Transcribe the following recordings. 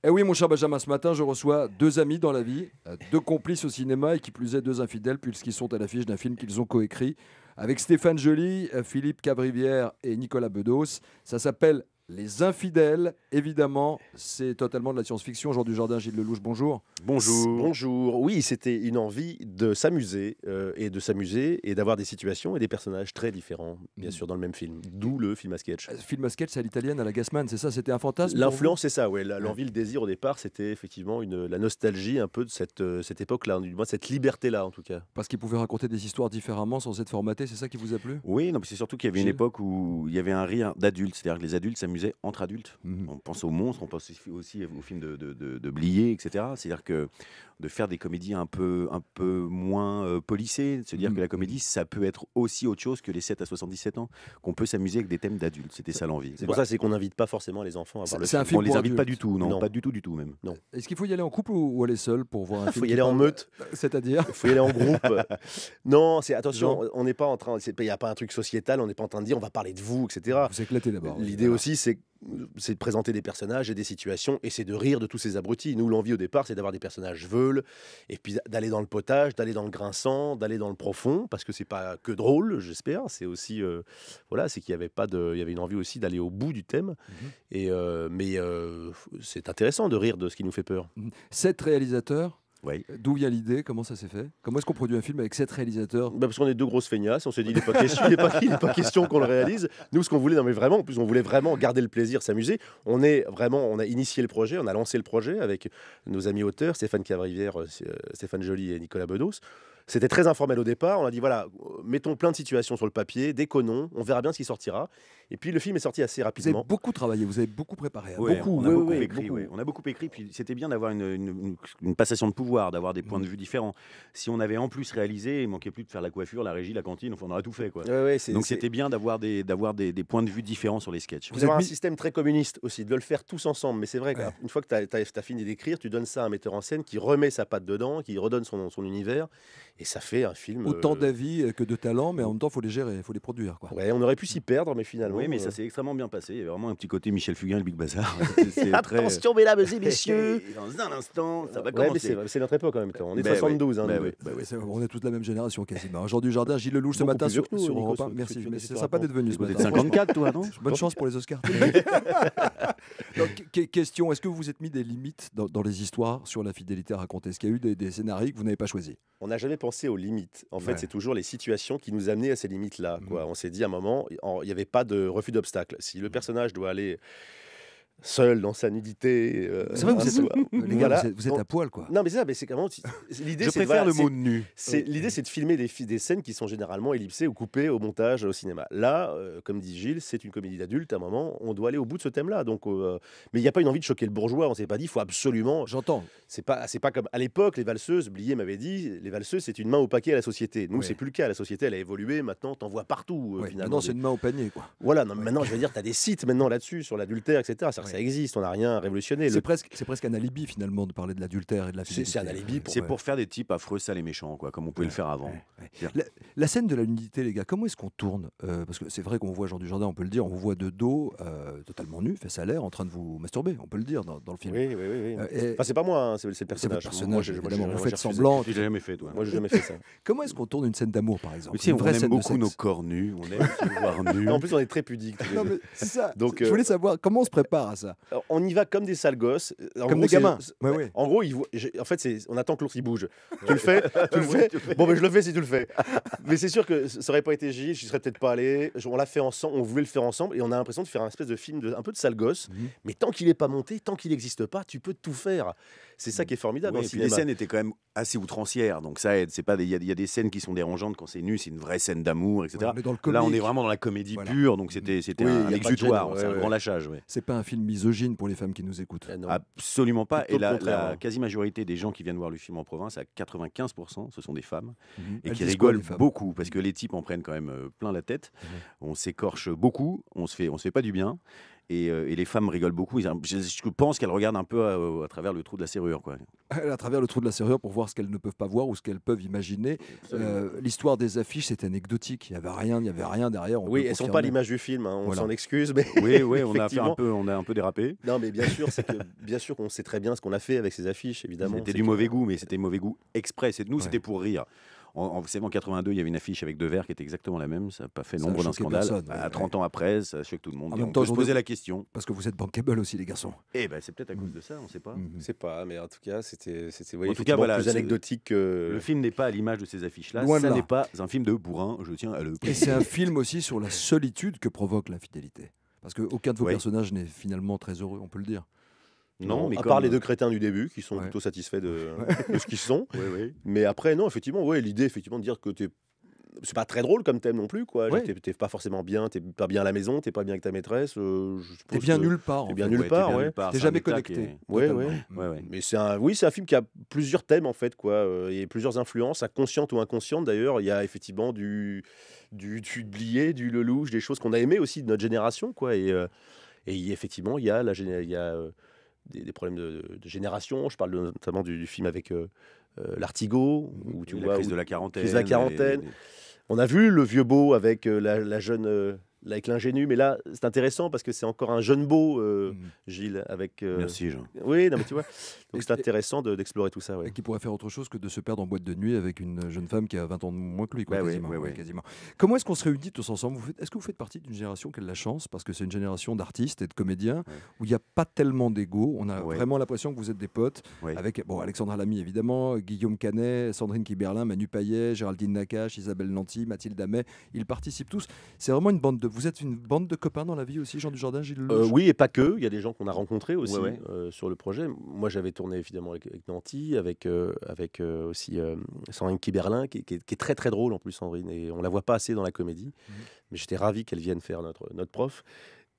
Eh oui, mon cher Benjamin, ce matin, je reçois deux amis dans la vie, deux complices au cinéma et qui plus est deux infidèles, puisqu'ils sont à l'affiche d'un film qu'ils ont coécrit avec Stéphane Joly, Philippe Cabrivière et Nicolas Bedos. Ça s'appelle Les Infidèles. Évidemment, c'est totalement de la science-fiction. Jean Dujardin, Gilles Lelouch, bonjour. Bonjour. Bonjour. Oui, c'était une envie de s'amuser et d'avoir des situations et des personnages très différents, bien sûr, dans le même film. D'où le film à sketch. Film à sketch à l'italienne, à la Gassman, c'est ça? C'était un fantasme pour L'influence, c'est ça, ouais. L'envie, le désir au départ, c'était effectivement la nostalgie un peu de cette époque-là, du moins cette liberté-là en tout cas. vous parce qu'ils pouvaient raconter des histoires différemment sans être formatés, c'est ça qui vous a plu? Oui, non, mais c'est surtout qu'il y avait une Gilles époque où il y avait un rire d'adultes, c'est-à-dire que les adultes s'amusaient entre adultes. Mhm. On pense aux monstres, on pense aussi aux films de Blier, etc. C'est-à-dire que de faire des comédies un peu moins policées, de se dire que la comédie, ça peut être aussi autre chose que les 7 à 77 ans, qu'on peut s'amuser avec des thèmes d'adultes. C'était ça l'envie. C'est pour ça, c'est qu'on n'invite pas forcément les enfants à voir le C'est un film. On film les pour invite pas adultes. du tout, non, Non. pas du tout même. Non. Est-ce qu'il faut y aller en couple ou aller seul pour voir un Il film faut y qui aller en parle- meute. C'est-à-dire? Il faut y aller en groupe. Non, attention, on n'est pas en train. Il n'y a pas un truc sociétal. On n'est pas en train de dire on va parler de vous, etc. Vous éclatez d'abord. L'idée Voilà. aussi, c'est de présenter des personnages et des situations, et c'est de rire de tous ces abrutis. Nous, l'envie au départ, c'est d'avoir des personnages veules, et puis d'aller dans le potage, d'aller dans le grinçant, d'aller dans le profond, parce que c'est pas que drôle, j'espère. C'est aussi, voilà, c'est qu'il y avait pas de, il y avait une envie aussi d'aller au bout du thème. Mais c'est intéressant de rire de ce qui nous fait peur. 7 réalisateurs. Oui. D'où vient l'idée? Comment ça s'est fait? Comment est-ce qu'on produit un film avec 7 réalisateurs? Parce qu'on est deux grosses feignasses, on s'est dit il n'est pas question qu'on le réalise. Nous, ce qu'on voulait, non mais vraiment, en plus, on voulait vraiment garder le plaisir, s'amuser. On a initié le projet, on a lancé le projet avec nos amis auteurs, Stéphane Cabrivière, Stéphane Joly et Nicolas Bedos. C'était très informel au départ. On a dit voilà, mettons plein de situations sur le papier, déconnons, on verra bien ce qui sortira. Et puis le film est sorti assez Vous avez rapidement. beaucoup travaillé, vous avez beaucoup préparé. hein. Ouais, Beaucoup, on a oui, beaucoup oui, écrit. beaucoup. Ouais. On a beaucoup écrit, puis c'était bien d'avoir une passation de pouvoir, d'avoir des points de vue différents. Si on avait en plus réalisé, il manquait plus de faire la coiffure, la régie, la cantine, enfin, on aurait tout fait, quoi. Ouais, Donc c'était bien d'avoir des points de vue différents sur les sketchs. Vous avez un mis- système très communiste aussi, de le faire tous ensemble. Mais c'est vrai Ouais. qu'une fois que tu as fini d'écrire, tu donnes ça à un metteur en scène qui remet sa patte dedans, qui redonne son univers. Et ça fait un film. Autant d'avis que de talent, mais en même temps, il faut les gérer, il faut les produire. Quoi. Ouais, on aurait pu s'y perdre, mais finalement. Oui, mais ça s'est extrêmement bien passé. Il y avait vraiment un petit côté Michel Fugain, le Big Bazar. Attention, mesdames et messieurs. Dans un instant, ça va Ouais, mais commencer. c'est notre époque en même temps. On est Ben 72. oui, Hein, ben nous oui. deux. On est tous de la même génération quasiment. Aujourd'hui, Jardin, Gilles Lelouch ce Beaucoup matin plus vieux sur, que nous, sur Nico, Europe 1. ce que Merci, tu mais c'est racontes. sympa d'être venu ce Vous êtes matin. 54, toi, non? Bonne chance pour les Oscars. Donc, question, est-ce que vous vous êtes mis des limites dans les histoires sur la fidélité racontée? Est-ce qu'il y a eu des scénarios que vous n'avez pas choisis? On n'a jamais pensé aux limites. En fait, Ouais. c'est toujours les situations qui nous amenaient à ces limites-là. Quoi. On s'est dit à un moment, il n'y avait pas de refus d'obstacle. Si le personnage doit aller seul dans sa nudité. C'est vrai, un soir, les gars, voilà. vous êtes à poil, quoi. Non, mais c'est ça, mais c'est comment l'idée. Je c'est préfère le voilà, mot nu. L'idée, c'est de filmer des scènes qui sont généralement ellipsées ou coupées au montage au cinéma. Là, comme dit Gilles, c'est une comédie d'adulte. À un moment, on doit aller au bout de ce thème-là. Donc, mais il n'y a pas une envie de choquer le bourgeois. On s'est pas dit, il faut absolument. J'entends. C'est pas comme à l'époque, les valseuses. Blier m'avait dit, les valseuses, c'est une main au paquet à la société. Nous, Ouais. c'est plus le cas. La société, elle a évolué. Maintenant, t'en vois partout. Ouais, Finalement, maintenant, c'est une main au panier, quoi. voilà. Non, maintenant, je veux dire, t'as des sites maintenant là-dessus sur l'adultère, etc. Ça, Ouais. ça existe. On n'a rien révolutionné. C'est presque un alibi, finalement, de parler de l'adultère et de la fidélité. C'est un alibi C'est pour faire des types affreux, sales et méchants, quoi, comme on pouvait le faire avant. La scène de la nudité, les gars, comment est-ce qu'on tourne? Parce que c'est vrai qu'on voit Jean Dujardin, on peut le dire, on vous voit de dos, totalement nu, fait salaire, en train de vous masturber, on peut le dire dans le film. Oui, oui, oui. Et- Enfin, c'est pas moi, hein, c'est le C'est personnage. votre personnage, Moi, évidemment, vous j'ai faites refusé. semblant. Tu l'as jamais fait, toi. Moi, j'ai jamais fait ça. Comment est-ce qu'on tourne une scène d'amour, par exemple? Mais si, Une on vraie aime scène de beaucoup sexe. nos corps nus, on aime se voir nus. En plus, on est très pudique. tous les Non, deux. mais c'est ça. Donc, Je voulais savoir comment on se prépare à ça. Alors, on y va comme des sales gosses. En Comme gros, des gamins. Ouais, Ouais. ouais. En gros, en fait, on attend que l'autre il bouge. Tu le fais, tu le fais. Bon, mais je le fais si tu le fais. Mais c'est sûr que ça aurait pas été Gilles, je serais peut-être pas allé. On l'a fait ensemble, on voulait le faire ensemble, et on a l'impression de faire un espèce de film un peu de sale gosse. Mais tant qu'il est pas monté, tant qu'il n'existe pas, tu peux tout faire. C'est ça qui est formidable Oui, dans et le puis les cinéma. scènes étaient quand même assez outrancières, donc ça aide. Il y a des scènes qui sont dérangeantes quand c'est nu, c'est une vraie scène d'amour, etc. Ouais, on est dans le Là, on comique. est vraiment dans la comédie Voilà. pure, donc c'était Oui, un y a pas de exutoire, gêne, c'est ouais, un ouais. grand lâchage. Ouais. C'est pas un film misogyne pour les femmes qui nous écoutent. Ah, non. Absolument pas. Plutôt Et le contraire, la hein. quasi-majorité des gens qui viennent voir le film en province, à 95%, ce sont des femmes, et Elles qui disent quoi, rigolent les femmes beaucoup, parce que les types en prennent quand même plein la tête. On s'écorche beaucoup, on se fait pas du bien. Et les femmes rigolent beaucoup. Je pense qu'elles regardent un peu à travers le trou de la serrure, quoi. À travers le trou de la serrure pour voir ce qu'elles ne peuvent pas voir ou ce qu'elles peuvent imaginer. L'histoire des affiches, c'est anecdotique. Il n'y avait rien derrière. Oui, elles ne sont pas l'image du film, hein, on s'en excuse. Mais oui, on a un peu dérapé. Non, mais bien sûr qu'on sait très bien ce qu'on a fait avec ces affiches, évidemment. C'était du mauvais goût, mais c'était mauvais goût exprès. Nous, c'était pour rire. Vous savez, en 82, il y avait une affiche avec 2 verres qui était exactement la même. Ça n'a pas fait l'ombre d'un scandale. À 30 ans après, ça choque tout le monde. On peut se poser la question. Parce que vous êtes bankable aussi, les garçons. Eh ben, c'est peut-être à cause de ça, on ne sait pas. Je ne sais pas, mais en tout cas, c'était en tout cas, voilà, plus anecdotique que... Le film n'est pas à l'image de ces affiches-là. Ça n'est pas un film de bourrin, je tiens à le préciser. Et c'est un film aussi sur la solitude que provoque l'infidélité. Parce qu'aucun de vos personnages n'est finalement très heureux, on peut le dire. Non, mais à part les 2 crétins du début qui sont plutôt satisfaits de ce qu'ils sont. Mais après, non, effectivement, l'idée de dire que c'est pas très drôle comme thème non plus, quoi. T'es pas forcément bien, t'es pas bien à la maison, t'es pas bien avec ta maîtresse. T'es bien nulle part. T'es bien nulle part, T'es jamais connecté. Mais c'est un film qui a plusieurs thèmes en fait, quoi. Il y a plusieurs influences, inconscientes ou inconscientes d'ailleurs. Il y a effectivement du Blier, du Lelouch, des choses qu'on a aimées aussi de notre génération, quoi. Et effectivement, il y a des problèmes de génération. Je parle notamment du film avec L'Artigot, où tu vois la crise de la quarantaine. Crise de la quarantaine. On a vu le vieux beau avec la jeune, avec l'ingénu, mais là c'est intéressant parce que c'est encore un jeune beau, Gilles, avec. Merci Jean. Oui, non mais tu vois. Donc c'est intéressant d'explorer tout ça. Et qui pourrait faire autre chose que de se perdre en boîte de nuit avec une jeune femme qui a 20 ans de moins que lui, quoi, quasiment. Comment est-ce qu'on se réunit tous ensemble? Est-ce que vous faites partie d'une génération qui a de la chance, parce que c'est une génération d'artistes et de comédiens où il n'y a pas tellement d'ego. On a vraiment l'impression que vous êtes des potes avec Alexandra Lamy évidemment, Guillaume Canet, Sandrine Kiberlin, Manu Payet, Géraldine Nakache, Isabelle Nanty, Mathilde Amet. Ils participent tous. C'est vraiment une bande de. Vous êtes une bande de copains dans la vie aussi, Jean Dujardin, Gilles Lelouch? Oui, et pas que. Il y a des gens qu'on a rencontrés aussi sur le projet. Moi, j'avais tourné évidemment avec Nanty, avec aussi Sandrine Kiberlin, qui est très très drôle en plus, Sandrine, et on la voit pas assez dans la comédie. Mais j'étais ravi qu'elle vienne faire notre prof.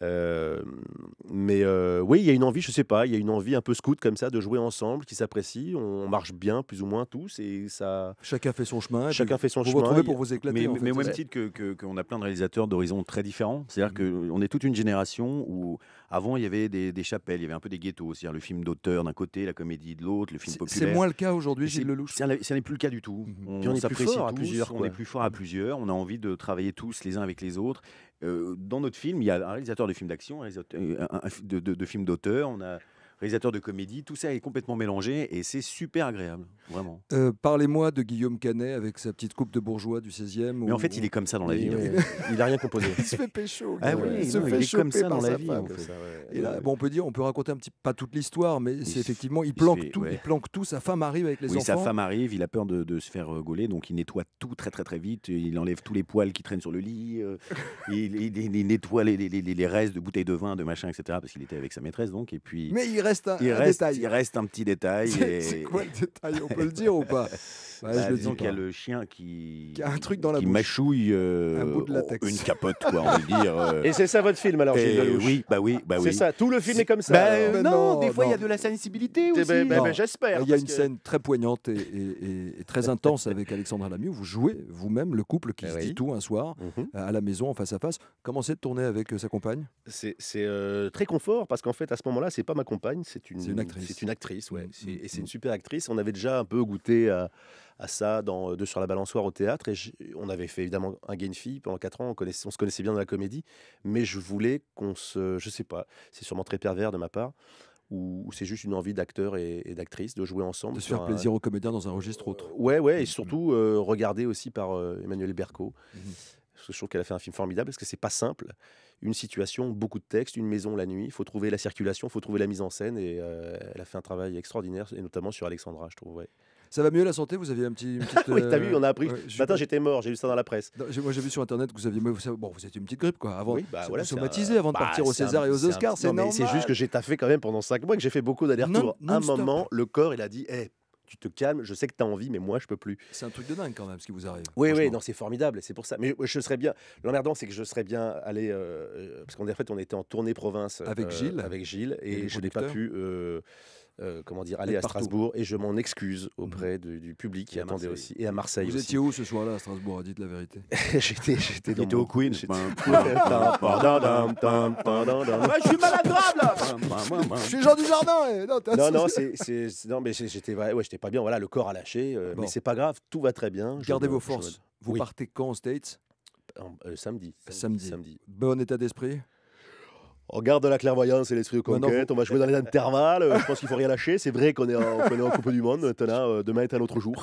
Mais oui, il y a une envie, je sais pas, il y a une envie un peu scout comme ça de jouer ensemble, qui s'apprécie. On marche bien, plus ou moins tous, et ça. Chacun fait son chemin. Chacun fait son chemin. Vous vous retrouvez pour vous éclater. Mais au même titre qu'on a plein de réalisateurs d'horizons très différents. C'est-à-dire qu'on est toute une génération où avant il y avait des chapelles, il y avait un peu des ghettos. C'est-à-dire le film d'auteur d'un côté, la comédie de l'autre, le film populaire. C'est moins le cas aujourd'hui, Gilles Lelouch. Ça n'est plus le cas du tout. On est plus fort à plusieurs. On est plus fort à plusieurs. On a envie de travailler tous les uns avec les autres. Dans notre film, il y a un réalisateur de films d'action, de films d'auteur, on a réalisateur de comédie, tout ça est complètement mélangé et c'est super agréable, vraiment. Parlez-moi de Guillaume Canet avec sa petite coupe de bourgeois du 16e. Mais en fait, il est comme ça dans la vie. Il n'a rien composé. Il se fait pécho. Il est comme ça dans la vie. Et là, on peut raconter un petit, pas toute l'histoire, mais c'est effectivement, il planque tout. Sa femme arrive avec les enfants. Oui, sa femme arrive, il a peur de se faire gauler, donc il nettoie tout très très très vite. Il enlève tous les poils qui traînent sur le lit. Il nettoie les restes de bouteilles de vin, de machin, etc. Parce qu'il était avec sa maîtresse, donc. Et puis. Mais il reste un détail. Il reste un petit détail. C'est quoi le détail? On peut le dire ou pas? Disons qu'il y a le chien qui a un truc dans la qui bouche. Mâchouille un bout de latex. une capote, quoi, on va dire. Et c'est ça votre film alors, Gilles Lelouch? Oui. C'est ça, tout le film est comme ça. Non, des fois il y a de la sensibilité aussi. J'espère. Il y a une scène très poignante et très intense avec Alexandra Lamy où vous jouez vous-même le couple qui se dit tout un soir à la maison en face à face. Comment c'est de tourner avec sa compagne? C'est très confort parce qu'en fait à ce moment-là c'est pas ma compagne, c'est une actrice. C'est une actrice, et c'est une super actrice. On avait déjà un peu goûté à ça dans Deux sur la balançoire au théâtre, et on avait fait évidemment Un gars, une fille pendant 4 ans, on se connaissait bien dans la comédie, mais je voulais je sais pas, c'est sûrement très pervers de ma part, ou c'est juste une envie d'acteur et d'actrice de jouer ensemble. De se faire plaisir aux comédiens dans un registre autre. Ouais, et surtout regardé aussi par Emmanuelle Berco. Parce que je trouve qu'elle a fait un film formidable, parce que c'est pas simple. Une situation, beaucoup de textes, une maison la nuit, il faut trouver la circulation, il faut trouver la mise en scène, et elle a fait un travail extraordinaire, et notamment sur Alexandra, je trouve. Ça va mieux la santé? Vous aviez une petite... Oui, t'as vu, on a appris. Ce matin, j'étais mort, j'ai vu ça dans la presse. Moi, j'ai vu sur Internet que vous aviez... vous étiez une petite grippe, quoi. Avant, voilà, somatisé avant de partir au César et aux Oscars, c'est normal. C'est juste que j'ai taffé quand même pendant 5 mois, que j'ai fait beaucoup d'allers-retours. À un moment, le corps, il a dit tu te calmes, je sais que tu as envie, mais moi, je peux plus. C'est un truc de dingue quand même, ce qui vous arrive. Oui, non, c'est formidable, c'est pour ça. Mais je serais bien. L'emmerdant, c'est que je serais bien allé. Parce qu'en fait, on était en tournée province avec Gilles, et je n'ai pas pu comment dire, aller à partout. Strasbourg et je m'en excuse auprès du public qui Et à attendait Marseille. aussi. Et à Marseille Vous aussi. étiez où ce soir-là à Strasbourg? Dites la vérité. J'étais Il dans était mon- au Queen. j'étais- Je suis maladroit là. Je suis Jean Dujardin. Non, non, mais j'étais j'étais pas bien. Voilà, le corps a lâché, Bon. mais c'est pas grave, tout va très bien. Gardez vos Je- forces. Vous Oui. partez quand aux States? Samedi. Samedi. Bon état d'esprit? On garde la clairvoyance et l'esprit de Maintenant, conquête. On va jouer dans les intervalles. Je pense qu'il faut rien lâcher. C'est vrai qu'on est en Coupe du Monde. Maintenant, demain est un autre jour.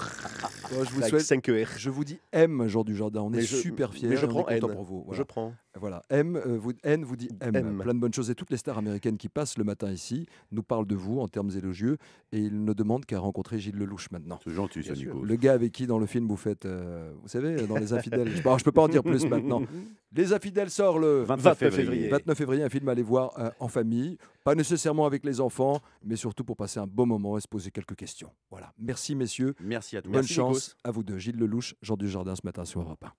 Bon, je vous Avec souhaite. 5 R. Je vous dis M, Jean Dujardin. On est Mais je- super fiers. mais je et on prends est content N. pour vous. Je Voilà. prends. Voilà. N vous dit M. M. Plein de bonnes choses. Et toutes les stars américaines qui passent le matin ici nous parlent de vous en termes élogieux. Et ils ne demandent qu'à rencontrer Gilles Lelouch maintenant. C'est gentil, ça, Bien sûr. Nico. Le gars avec qui dans le film vous faites, vous savez, dans Les Infidèles. Je peux pas en dire plus maintenant. Les Infidèles sort le 29 février. 29 février, un film à aller voir en famille, pas nécessairement avec les enfants, mais surtout pour passer un bon moment et se poser quelques questions. Voilà. Merci messieurs. Merci à tous. Bonne Merci, chance Nikos. à vous deux. Gilles Lelouch, Jean Dujardin ce matin sur Europe 1.